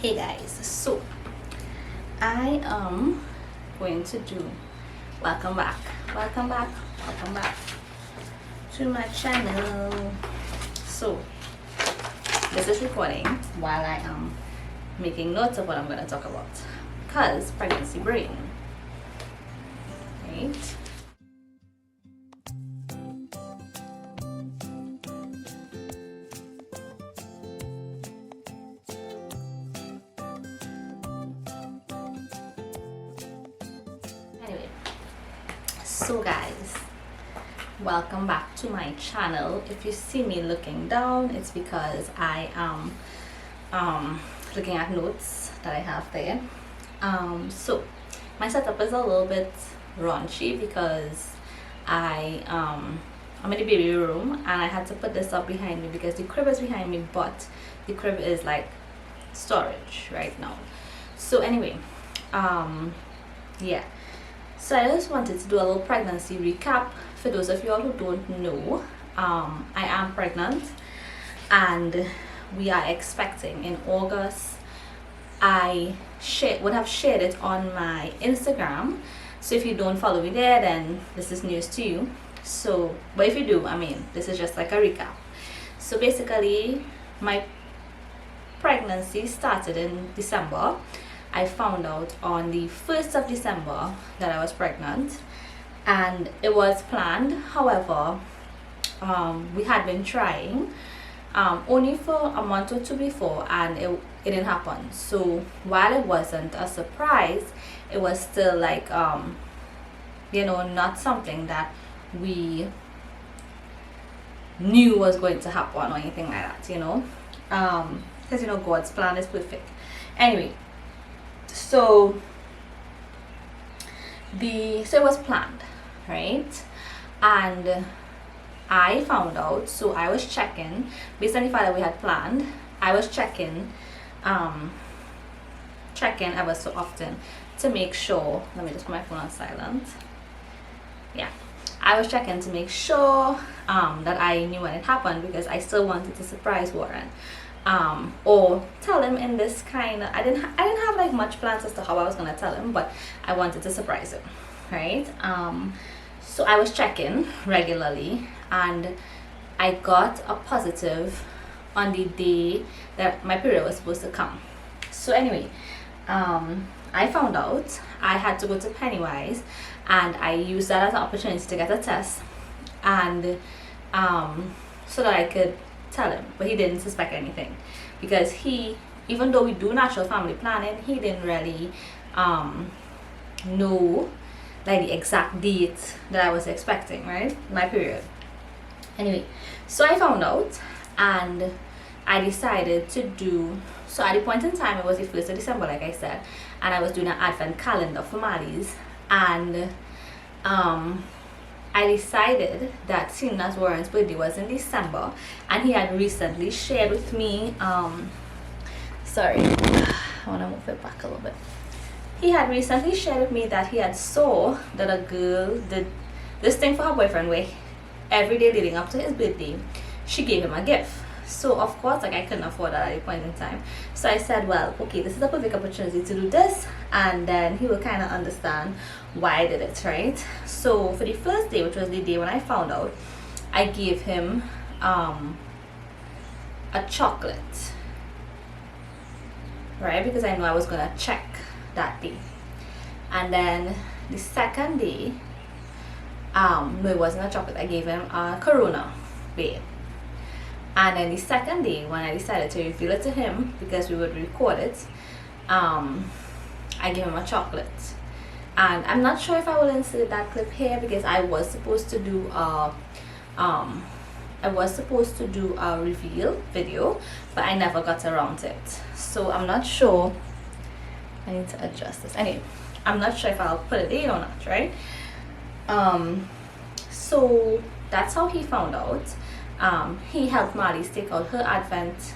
Hey guys, so I am going to do welcome back to my channel. So this is recording while I am making notes of what I'm going to talk about, because pregnancy brain, right? Anyway, so guys, welcome back to my channel. If you see me looking down, it's because I am looking at notes that I have there. So my setup is a little bit raunchy because I'm in the baby room and I had to put this up behind me because the crib is behind me, but the crib is like storage right now. So anyway, yeah, so I just wanted to do a little pregnancy recap for those of you all who don't know. I am pregnant and we are expecting in August. I would have shared it on my Instagram, so if you don't follow me there, then this is news to you. So but if you do, I mean, this is just like a recap. So basically my pregnancy started in December. I found out on the 1st of December that I was pregnant, and it was planned. However, we had been trying only for a month or two before, and it didn't happen. So while it wasn't a surprise, it was still like not something that we knew was going to happen or anything like that, because God's plan is perfect. Anyway, so it was planned, right? And I found out, so I was checking based on the fact that we had planned. I was checking ever so often to make sure. Let me just put my phone on silent. Yeah, I was checking to make sure that I knew when it happened, because I still wanted to surprise Warren, or tell him in this kind of, I didn't have like much plans as to how I was gonna tell him, but I wanted to surprise him, right? So I was checking regularly, and I got a positive on the day that my period was supposed to come. So anyway, I found out I had to go to Pennywise, and I used that as an opportunity to get a test, and so that I could tell him. But he didn't suspect anything, because even though we do natural family planning, he didn't really know like the exact date that I was expecting, right? My period. Anyway, so I found out, and I decided to do, so at the point in time, it was the 1st of December, like I said, and I was doing an advent calendar for Maddie's, and I decided that, seeing as Warren's birthday was in December, and he had recently shared with me, sorry, I want to move it back a little bit. He had recently shared with me that he had saw that a girl did this thing for her boyfriend, where every day leading up to his birthday, she gave him a gift. So of course, like, I couldn't afford that at a point in time. So I said, well, okay, this is a perfect opportunity to do this, and then he will kind of understand why I did it, right? So for the first day, which was the day when I found out, I gave him a chocolate, right? Because I knew I was gonna check that day. And then the second day, no, it wasn't a chocolate. I gave him a Corona beer. And then the second day, when I decided to reveal it to him, because we would record it, I gave him a chocolate. And I'm not sure if I will insert that clip here, because I was supposed to do a reveal video, but I never got around to it. So I'm not sure. I need to adjust this. Anyway, I'm not sure if I'll put it in or not, right? So that's how he found out. He helped Maddie take out her advent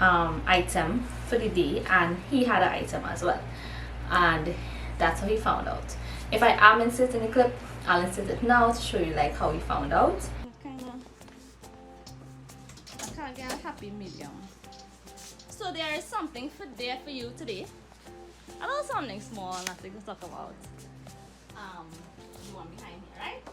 item for the day, and he had an item as well, and that's how he found out. If I am inserting the clip, I'll insert it now to show you like how he found out. I can't get a happy medium. So there is something there for you today. A little something small, nothing to talk about. The one behind here, right?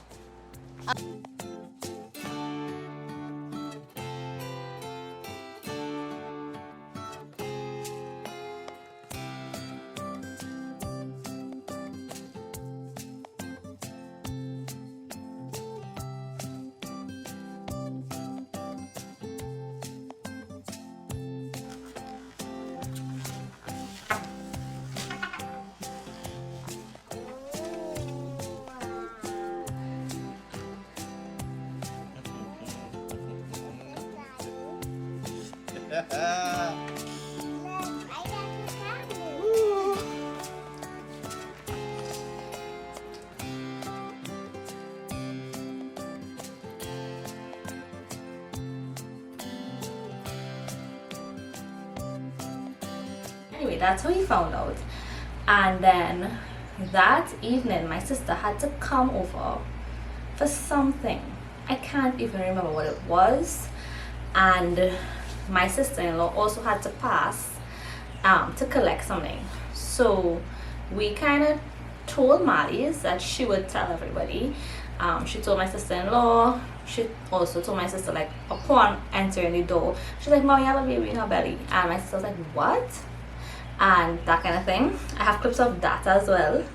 Anyway, that's how he found out. And then that evening my sister had to come over for something. I can't even remember what it was. And my sister-in-law also had to pass to collect something. So we kind of told Marlies that she would tell everybody. She told my sister-in-law. She also told my sister, like, upon entering the door, she's like, "Mommy, I have a baby in her belly." And my sister was like, "What?" And that kind of thing. I have clips of that as well.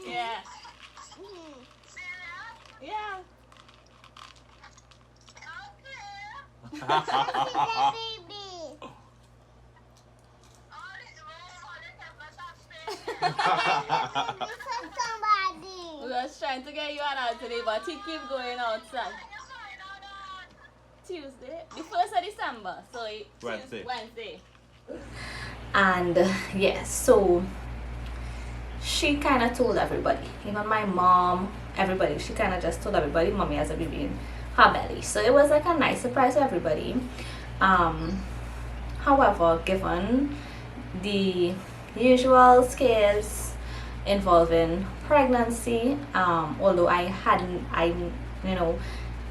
Yeah. Yeah. We was trying to get you out today, but he keep going outside. Tuesday, the 1st of December, so Wednesday. And yes, so she kind of told everybody, even my mom, everybody. She kind of just told everybody Mommy has a baby in her belly. So it was like a nice surprise to everybody. However, given the usual scares involving pregnancy, although I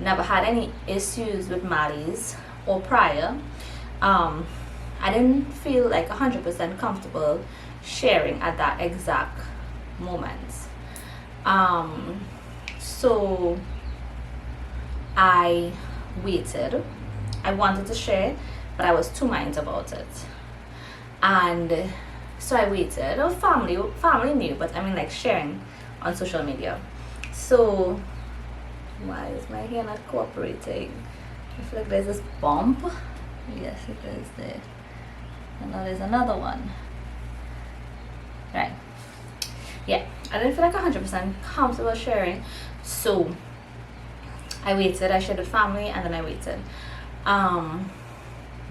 never had any issues with Marlies or prior, I didn't feel like 100% comfortable sharing at that exact moment. So I waited. I wanted to share, but I was two minds about it. And so I waited. Oh, family knew, but I mean, like, sharing on social media. So why is my hair not cooperating? I feel like there's this bump. Yes, it is there. And now there's another one. Right. Yeah, I didn't feel like 100% comfortable sharing. So I waited. I shared with family, and then I waited.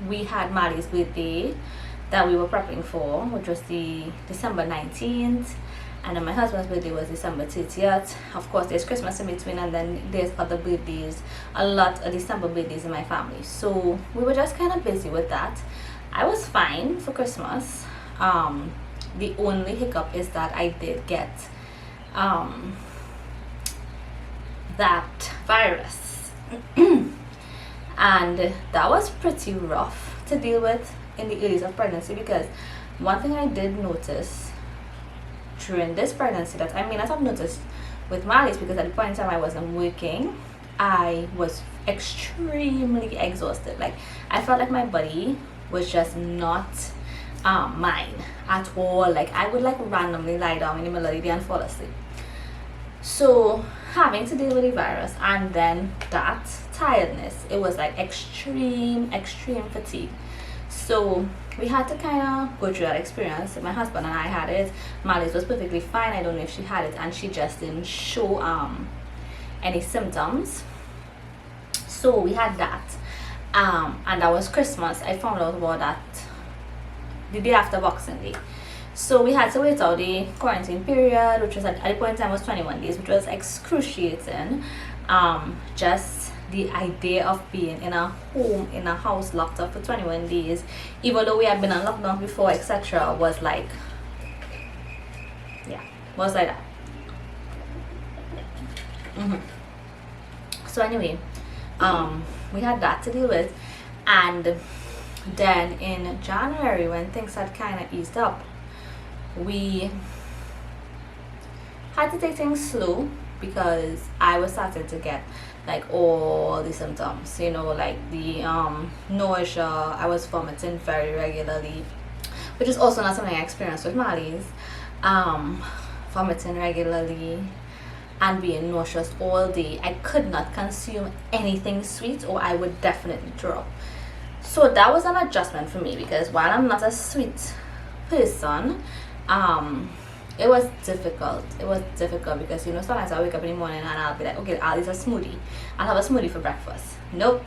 We had Maddie's birthday that we were prepping for, which was the December 19th, and then my husband's birthday was December 30th. Of course, there's Christmas in between, and then there's other birthdays, a lot of December birthdays in my family. So we were just kind of busy with that. I was fine for Christmas. The only hiccup is that I did get that virus. And that was pretty rough to deal with in the early of pregnancy, because one thing I did notice during this pregnancy that I may not have noticed with Marley's, because at the point in time I wasn't working, I was extremely exhausted. Like, I felt like my body was just not mine at all. Like, I would like randomly lie down in the middle of the day and fall asleep. So having to deal with the virus and then that tiredness, it was like extreme fatigue. So we had to kind of go through that experience. My husband and I had it. Marley's was perfectly fine. I don't know if she had it, and she just didn't show any symptoms. So we had that, and that was Christmas. I found out about that the day after Boxing Day. So we had to wait out the quarantine period, which was at the point in time was 21 days, which was excruciating. Just the idea of being in a home, in a house, locked up for 21 days, even though we had been on lockdown before, etc., was like, yeah, was like that. So anyway, we had that to deal with, and then in January, when things had kind of eased up, we had to take things slow, because I was starting to get like all the symptoms, you know, like the nausea. I was vomiting very regularly, which is also not something I experienced with Marley's. Vomiting regularly and being nauseous all day. I could not consume anything sweet, or I would definitely throw up. So that was an adjustment for me, because while I'm not a sweet person, it was difficult. It was difficult because, you know, sometimes I wake up in the morning and I'll be like, okay, I'll eat a smoothie. I'll have a smoothie for breakfast. Nope.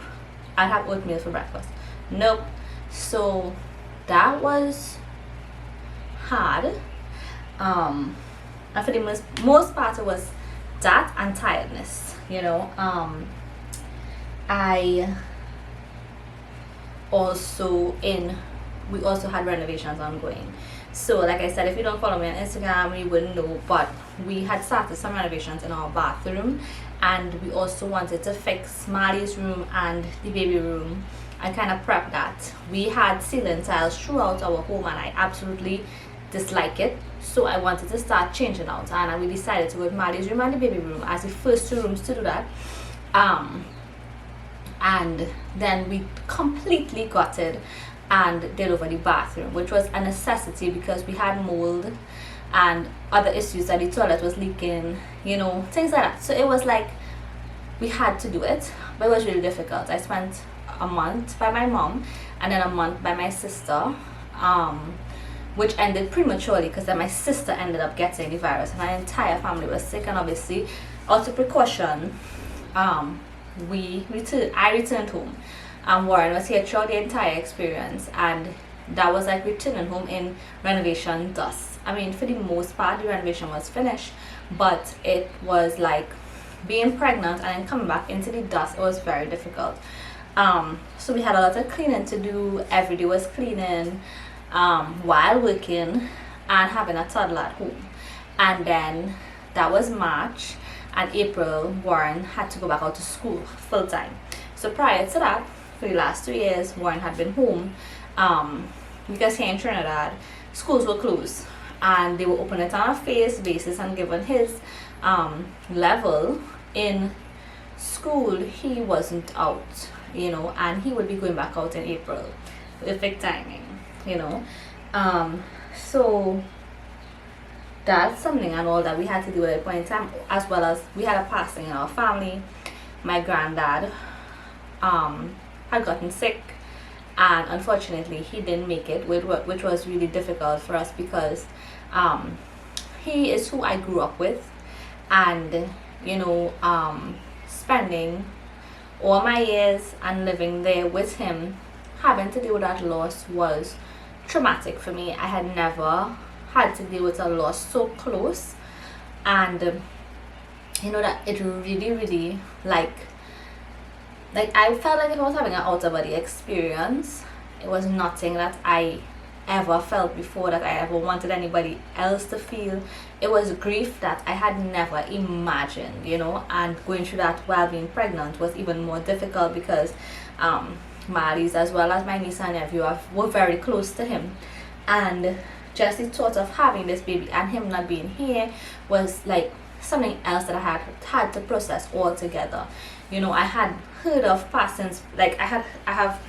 I'll have oatmeal for breakfast. Nope. So that was hard. And for the most part, it was that and tiredness, you know. We also had renovations ongoing. So like I said, if you don't follow me on Instagram, you wouldn't know, but we had started some renovations in our bathroom, and we also wanted to fix Marley's room and the baby room and kind of prep that. We had ceiling tiles throughout our home, and I absolutely dislike it, so I wanted to start changing out, and we decided to go with Marley's room and the baby room as the first two rooms to do that. And then we completely gutted and did over the bathroom, which was a necessity because we had mold and other issues, that the toilet was leaking, you know, things like that. So it was like we had to do it, but it was really difficult. I spent a month by my mom and then a month by my sister, which ended prematurely because then my sister ended up getting the virus and our entire family was sick. And obviously, out of precaution, I returned home. Warren was here throughout the entire experience, and that was like returning home in renovation dust. I mean, for the most part, the renovation was finished, but it was like being pregnant and then coming back into the dust. It was very difficult. So we had a lot of cleaning to do. Every day was cleaning while working and having a toddler at home. And then that was March, and April, Warren had to go back out to school full time. So prior to that, for the last 2 years, Warren had been home, because here in Trinidad, schools were closed and they will open it on a phase basis, and given his level in school, he wasn't out, you know, and he would be going back out in April. Perfect timing, you know. So that's something and all that we had to do at a point in time, as well as we had a passing in our family. My granddad had gotten sick, and unfortunately he didn't make it, which was really difficult for us, because he is who I grew up with, and you know, spending all my years and living there with him, having to deal with that loss was traumatic for me. I had never had to deal with a loss so close, and you know that it really like I felt like if I was having an out of body experience. It was nothing that I ever felt before, that I ever wanted anybody else to feel. It was grief that I had never imagined, you know, and going through that while being pregnant was even more difficult, because Marlies, as well as my niece and nephew, were very close to him, and just the thought of having this baby and him not being here was like something else that I had to process altogether. You know, I had heard of passings, like I have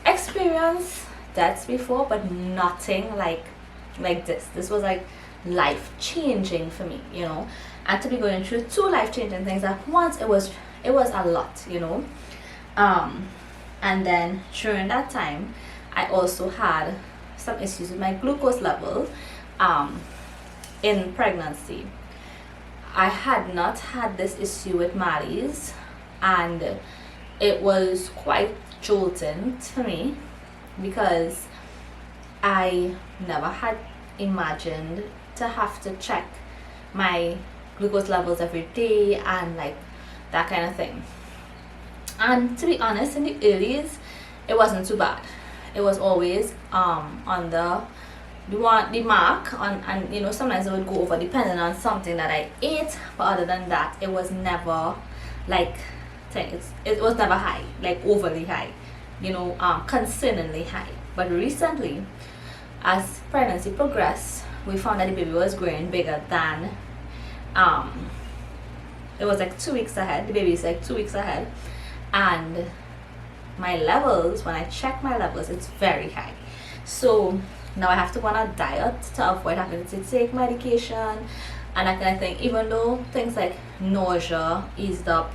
experienced deaths before, but nothing like this. This was like life changing for me, you know, and to be going through two life changing things at once, it was a lot, you know. And then during that time, I also had some issues with my glucose level in pregnancy. I had not had this issue with Marlies, and it was quite jolting to me, because I never had imagined to have to check my glucose levels every day and like that kind of thing. And to be honest, in the earlies, it wasn't too bad. It was always on the mark on, and you know, sometimes it would go over depending on something that I ate, but other than that, it was never like it was never high, like overly high, you know, concerningly high. But recently, as pregnancy progressed, we found that the baby was growing bigger than it was like 2 weeks ahead. The baby is like 2 weeks ahead, and my levels, when I check my levels, it's very high. So now I have to go on a diet to avoid having to take medication and that kind of thing, even though things like nausea eased up,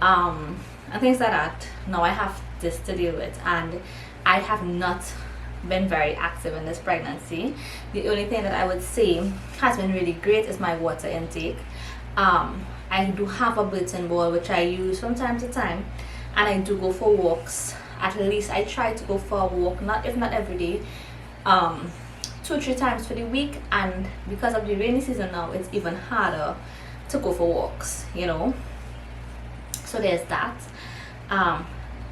and things like that. Now I have this to deal with, and I have not been very active in this pregnancy. The only thing that I would say has been really great is my water intake. I do have a built-in bowl which I use from time to time, and I do go for walks. At least I try to go for a walk, if not every day, 2-3 times for the week. And because of the rainy season now, it's even harder to go for walks, you know. So there's that.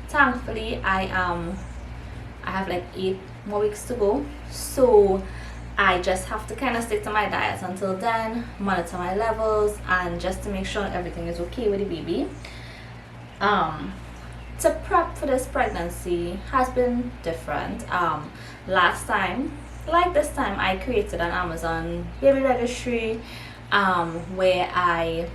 Thankfully, I have like 8 more weeks to go, so I just have to kind of stick to my diet until then, monitor my levels, and just to make sure everything is okay with the baby. To prep for this pregnancy has been different. Last time, like this time, I created an Amazon baby registry, where I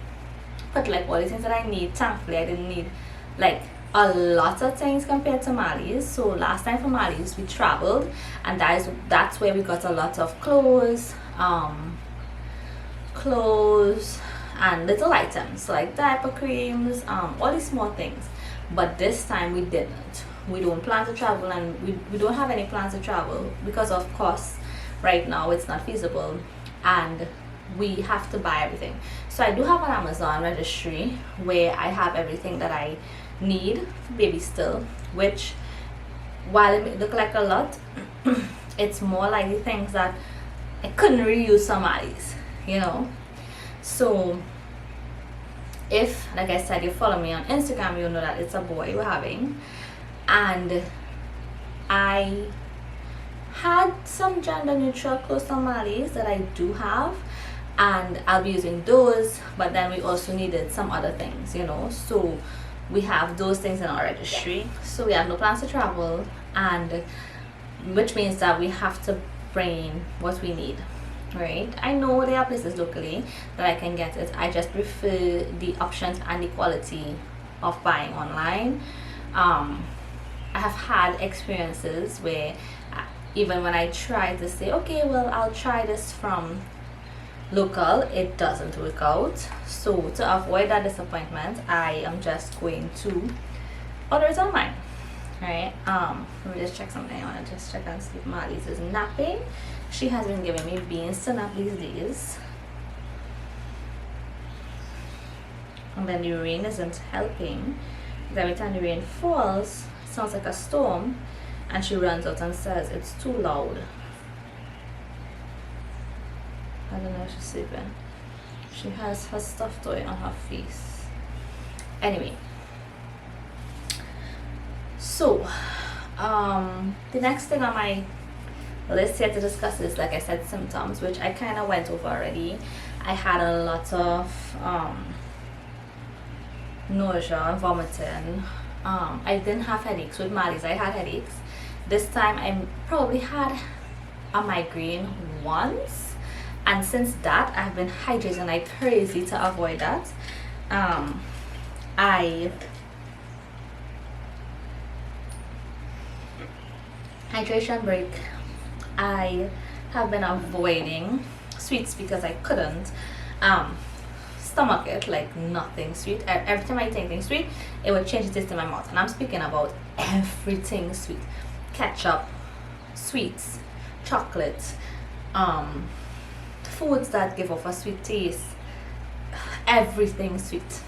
put like all the things that I need. Thankfully, I didn't need like a lot of things compared to Marlies. So last time for Marlies, we traveled, and that's where we got a lot of clothes and little items, so like diaper creams, all these small things. But this time we didn't. We don't plan to travel, and we don't have any plans to travel because of costs. Right now it's not feasible, and we have to buy everything. So I do have an Amazon registry where I have everything that I need for baby still, which while it may look like a lot, it's more like the things that I couldn't reuse some eyes, you know. So if, like I said, you follow me on Instagram, you'll know that it's a boy we're having. And I had some gender neutral clothes from Marlies that I do have, and I'll be using those, but then we also needed some other things, you know. So we have those things in our registry, so we have no plans to travel, and which means that we have to bring what we need, right? I know there are places locally that I can get it. I just prefer the options and the quality of buying online. I have had experiences where even when I try to say, okay, well, I'll try this from local, it doesn't work out. So to avoid that disappointment, I am just going to order it online, right? Let me just check something. I want to just check and see if Marley's is napping. She has been giving me beans to nap these days, and then the rain isn't helping. Every time the rain falls, it sounds like a storm, and she runs out and says it's too loud. I don't know if she's sleeping. She has her stuffed toy on her face. Anyway, so the next thing on my list here to discuss is, like I said, symptoms, which I kind of went over already. I had a lot of nausea and vomiting. I didn't have headaches with Marley's. I had headaches. This time I probably had a migraine once, and since that I've been hydrating like crazy to avoid that. Hydration break, I have been avoiding sweets because I couldn't stomach it, like nothing sweet. Every time I eat anything sweet, it would change the taste in my mouth, and I'm speaking about everything sweet. Ketchup, sweets, chocolate, foods that give off a sweet taste, everything sweet.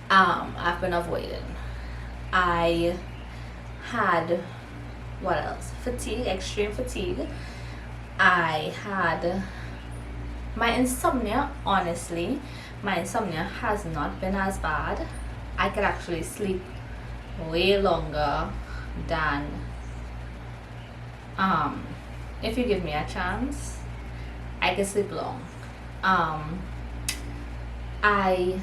I've been avoiding. I had, what else? Fatigue, extreme fatigue. I had my insomnia. Honestly, my insomnia has not been as bad. I could actually sleep way longer than if you give me a chance, I can sleep long. I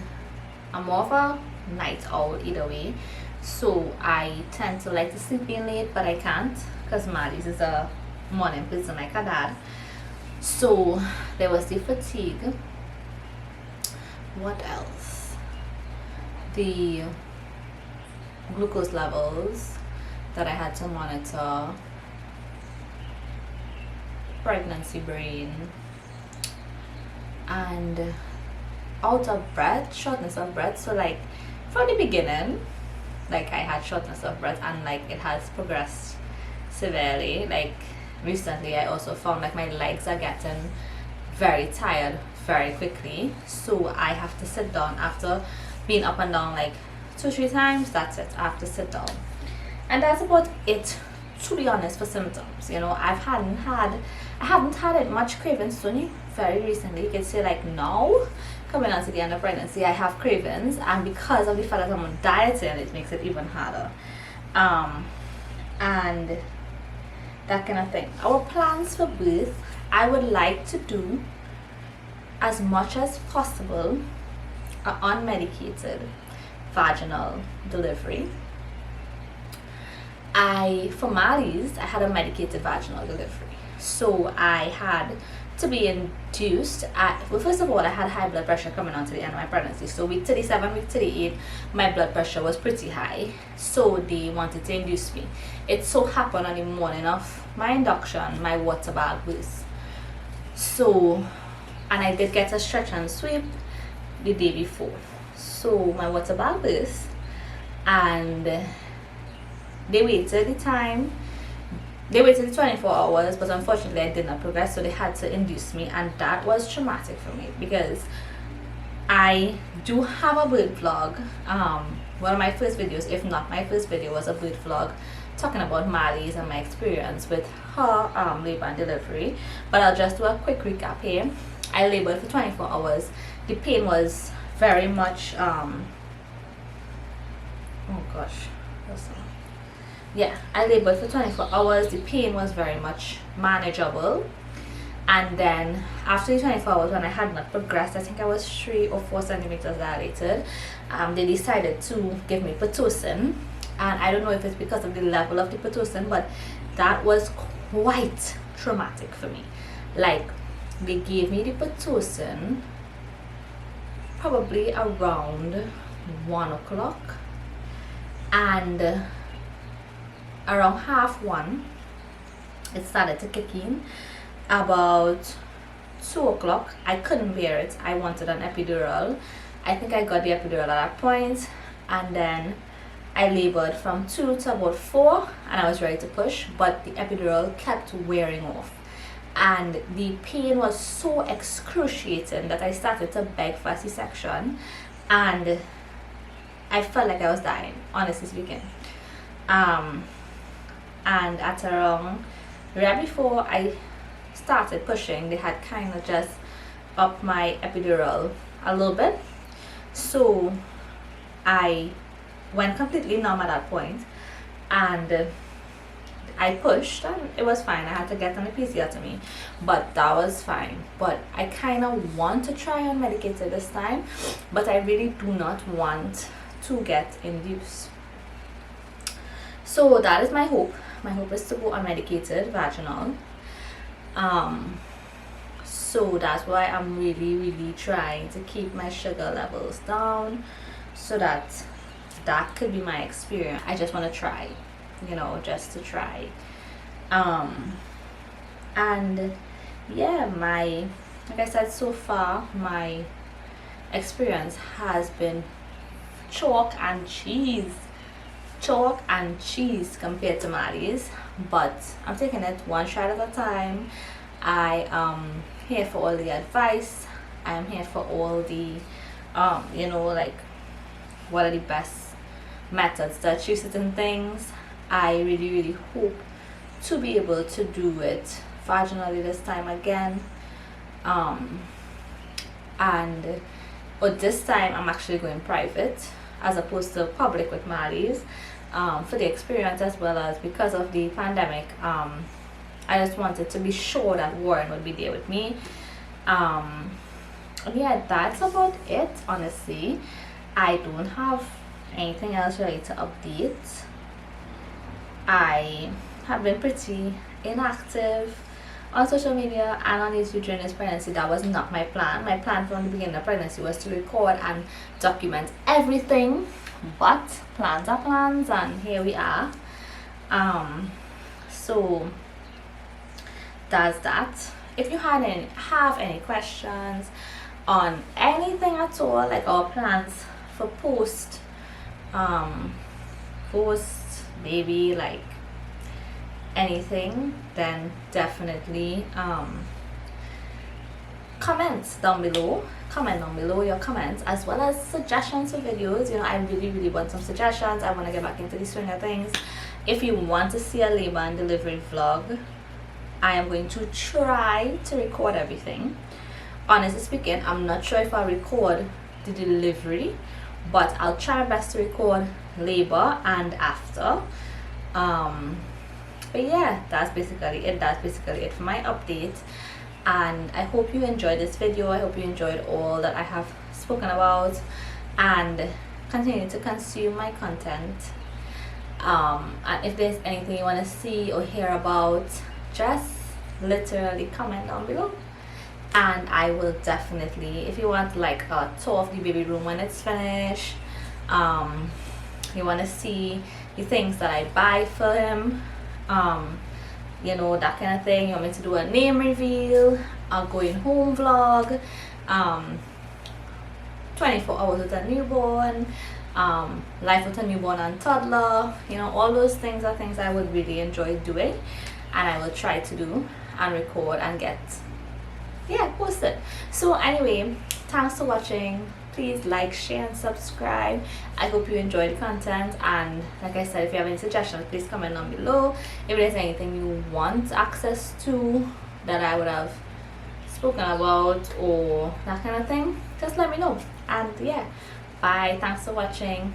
am more of a night owl either way, so I tend to like to sleep in late, but I can't because Marley's is a morning person like her dad. So there was the fatigue. What else? The glucose levels that I had to monitor, pregnancy brain, and out of breath, shortness of breath. So like from the beginning, like I had shortness of breath, and like it has progressed severely. Like recently I also found like my legs are getting very tired very quickly, so I have to sit down after being up and down like 2-3 times. That's it, I have to sit down, and that's about it, to be honest, for symptoms. You know, I haven't had it much cravings. Only very recently, you could say like now coming on to the end of pregnancy, I have cravings, and because of the fact that I'm on dieting, it makes it even harder, and that kind of thing. Our plans for birth, I would like to do as much as possible unmedicated vaginal delivery. For Marley's, I had a medicated vaginal delivery, so I had to be induced at, well, first of all, I had high blood pressure coming on to the end of my pregnancy. So week 37, week 38, my blood pressure was pretty high, so they wanted to induce me. It so happened on the morning of my induction, my water bag burst. So, and I did get a stretch and sweep the day before, so my water bag burst, and they waited the time. They waited 24 hours, but unfortunately I did not progress, so they had to induce me, and that was traumatic for me because I do have a birth vlog. One of my first videos, if not my first video, was a birth vlog talking about Marley's and my experience with her labor and delivery, but I'll just do a quick recap here. I labored for 24 hours. The pain was very much oh gosh, yeah, I labored for 24 hours. The pain was very much manageable, And then after the 24 hours, when I had not progressed, I think I was 3 or 4 centimeters dilated, they decided to give me Pitocin. And I don't know if it's because of the level of the Pitocin, but that was quite traumatic for me. Like, they gave me the Pitocin probably around 1 o'clock, and around 1:30 it started to kick in. About 2 o'clock, I couldn't bear it. I wanted an epidural. I think I got the epidural at that point, and then I labored from 2 to about 4, and I was ready to push, but the epidural kept wearing off, and the pain was so excruciating that I started to beg for a C-section, and I felt like I was dying, honestly speaking. And at around right before I started pushing, they had kind of just upped my epidural a little bit, so I went completely numb at that point, and I pushed and it was fine. I had to get an episiotomy, but that was fine. But I kind of want to try unmedicated this time, but I really do not want to get induced. So that is my hope. My hope is to go unmedicated vaginal. So that's why I'm really trying to keep my sugar levels down, so that could be my experience. I just want to try, just to try. And yeah, like I said, so far my experience has been chalk and cheese compared to Maddie's, but I'm taking it one shot at a time. I am here for all the advice. I am here for all the like, what are the best methods to achieve certain things. I really hope to be able to do it vaginally this time again, but this time I'm actually going private as opposed to public with Maddie's, for the experience, as well as because of the pandemic. I just wanted to be sure that Warren would be there with me. Yeah, that's about it, honestly. I don't have anything else really to update. I have been pretty inactive on social media and on YouTube during this pregnancy. That was not my plan. My plan from the beginning of pregnancy was to record and document everything, but plans are plans, and here we are. So that's that. If you have any questions on anything at all, like our plans for post baby, like anything, then definitely comment down below your comments, as well as suggestions for videos. I really want some suggestions. I want to get back into the swing of things. If you want to see a labor and delivery vlog, I am going to try to record everything. Honestly speaking, I'm not sure if I'll record the delivery, but I'll try my best to record labor and after. But yeah, that's basically it for my update, and I hope you enjoyed this video. I hope you enjoyed all that I have spoken about, and continue to consume my content. And if there's anything you want to see or hear about, just literally comment down below, and I will definitely, if you want like a tour of the baby room when it's finished, you want to see the things that I buy for him, that kind of thing. You want me to do a name reveal, a going home vlog, 24 hours with a newborn, life with a newborn and toddler, all those things are things I would really enjoy doing, and I will try to do and record and get posted. So anyway, thanks for watching. Please like, share and subscribe. I hope you enjoyed the content, and like I said, if you have any suggestions, please comment down below. If there's anything you want access to that I would have spoken about or that kind of thing, just let me know. And yeah, bye, thanks for watching.